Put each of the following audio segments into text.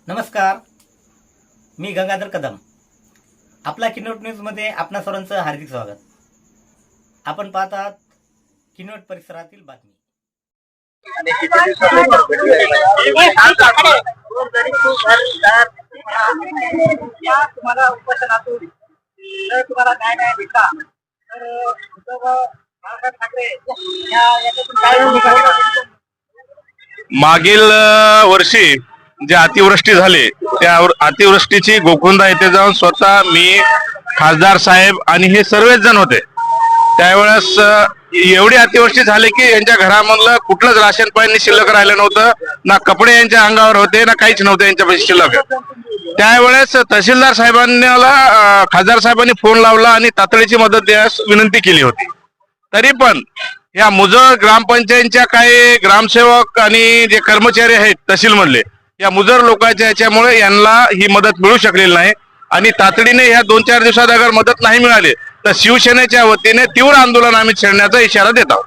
नमस्कार, मी गंगाधर कदम. आपला किनवट न्यूजमध्ये आपणा सर्वांचं हार्दिक स्वागत. आपण पाहत आहात किनवट परिसरातील बातमी. तुम्हाला उपोषणातून जर तुम्हाला न्याय नाही भेटला तर बाळासाहेब ठाकरे याच्यातून काय मागील वर्षी जे अतिवृष्टी झाले त्या अतिवृष्टीची गोकुंदा येथे जाऊन स्वतः मी, खासदार साहेब आणि हे सर्वच जण होते. त्यावेळेस एवढी अतिवृष्टी झाली की यांच्या घरामधलं कुठलंच राशन पाणी शिल्लक राहिलं नव्हतं. ना कपडे यांच्या अंगावर होते, ना काहीच नव्हतं यांच्यापाशी शिल्लक. त्यावेळेस तहसीलदार साहेबांना खासदार साहेबांनी फोन लावला आणि तातडीची मदत द्यास विनंती केली होती. तरी पण या मुजर ग्रामपंचायतच्या काही ग्रामसेवक आणि जे कर्मचारी आहेत तहसील मधले, या मुजर लोकांच्या याच्यामुळे यांना ही मदत मिळू शकलेली नाही. आणि तातडीने ह्या 2-4 दिवसात अगर मदत नाही मिळाली तर शिवसेनेच्या वतीने तीव्र आंदोलन आम्ही छेडण्याचा इशारा देत आहोत.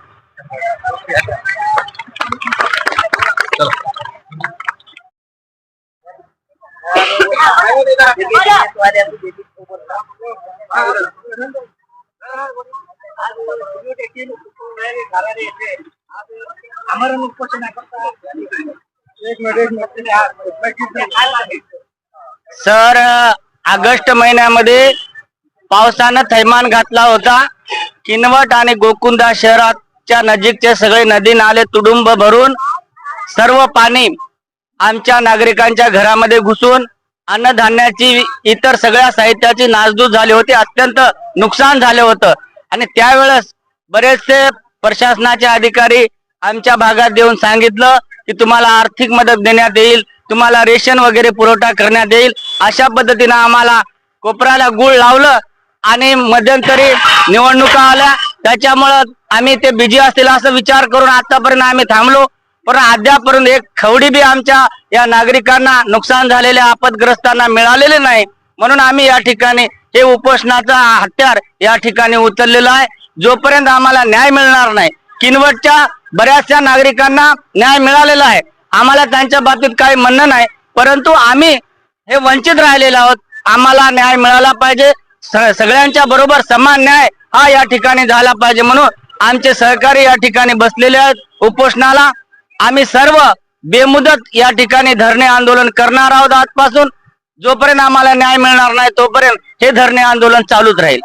सर, ऑगस्ट महिन्यामध्ये पावसानं थैमान घातला होता. किनवट आणि गोकुंदा शहराच्या नजीकचे सगळे नदी नाले तुडुंब भरून सर्व पाणी आमच्या नागरिकांच्या घरामध्ये घुसून अन्नधान्याची इतर सगळ्या साहित्याची नासधूस झाली होती. अत्यंत नुकसान झाले होतं. आणि त्यावेळेस बरेचसे प्रशासनाचे अधिकारी आमच्या भागात येऊन सांगितलं की तुम्हाला आर्थिक मदत देण्यात येईल, तुम्हाला रेशन वगैरे पुरवठा करण्यात येईल. अशा पद्धतीने आम्हाला कोपराला गुळ लावलं. आणि मध्यंतरी निवडणुका आल्या, त्याच्यामुळं आम्ही ते बिजी असतील असं विचार करून आतापर्यंत आम्ही थांबलो. पण अद्यापर्यंत एक खवडी बी आमच्या या नागरिकांना, नुकसान झालेल्या आपदग्रस्तांना मिळालेले नाही. म्हणून आम्ही या ठिकाणी हे उपोषणाचा हत्यार या ठिकाणी उचललेलं आहे. जोपर्यंत आम्हाला न्याय मिळणार नाही, किनवटच्या बऱ्याचशा नागरिकांना न्याय मिळालेला आहे, आम्हाला त्यांच्या बाबतीत काही म्हणणं नाही. परंतु आम्ही हे वंचित राहिलेलो आहोत. आम्हाला न्याय मिळाला पाहिजे. सगळ्यांच्या बरोबर समान न्याय हा या ठिकाणी झाला पाहिजे. म्हणून आमचे सहकारी या ठिकाणी बसलेले आहेत उपोषणाला. आम्ही सर्व बेमुदत या ठिकाणी धरणे आंदोलन करणार आहोत आजपासून. जोपर्यंत आम्हाला न्याय मिळणार नाही तोपर्यंत हे धरणे आंदोलन चालूच राहील.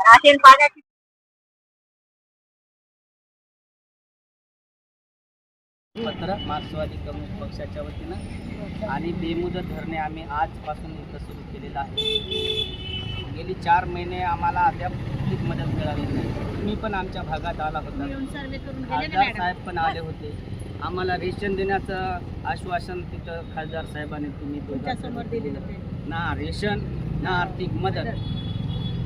पत्र मार्क्सवादी कम्युनिस्ट पक्षाच्या वतीनं आणि बेमुदत धरणे आम्ही आजपासून इथं सुरू केलेलं आहे. गेली 4 महिने आम्हाला अद्याप कुठलीच मदत मिळाली नाही. तुम्ही पण आमच्या भागात आला होता, खासदार साहेब पण आले होते. आम्हाला रेशन देण्याचं आश्वासन तिथं खासदार साहेबांनी तुम्ही समोर दिले होते. ना रेशन ना आर्थिक मदत.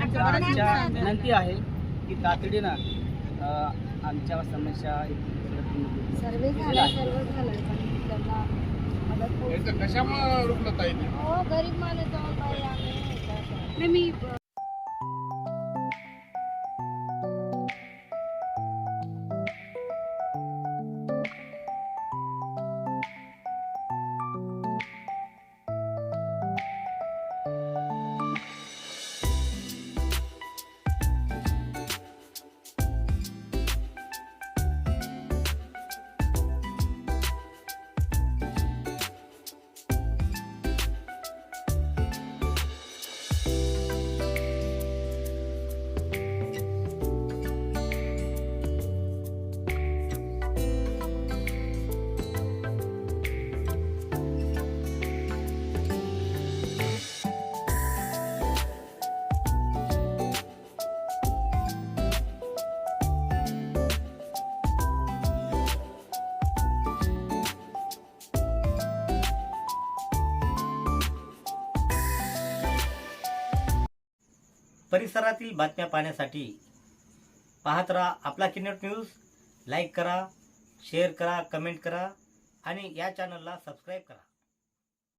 आमच्या विनंती आहे की तातडीनं आमच्या समस्या सर्वे झाला, सर्व झालं, पण त्यांना मदत कशामुळे रुग्णता येते? हो, गरीब माणूस जाऊन पाहिजे आम्ही. मी परिसरातील बातम्या पाहण्यासाठी पाहत राहा आपला किनवट न्यूज. लाईक करा, शेअर करा, कमेंट करा आणि या चॅनलला सबस्क्राईब करा.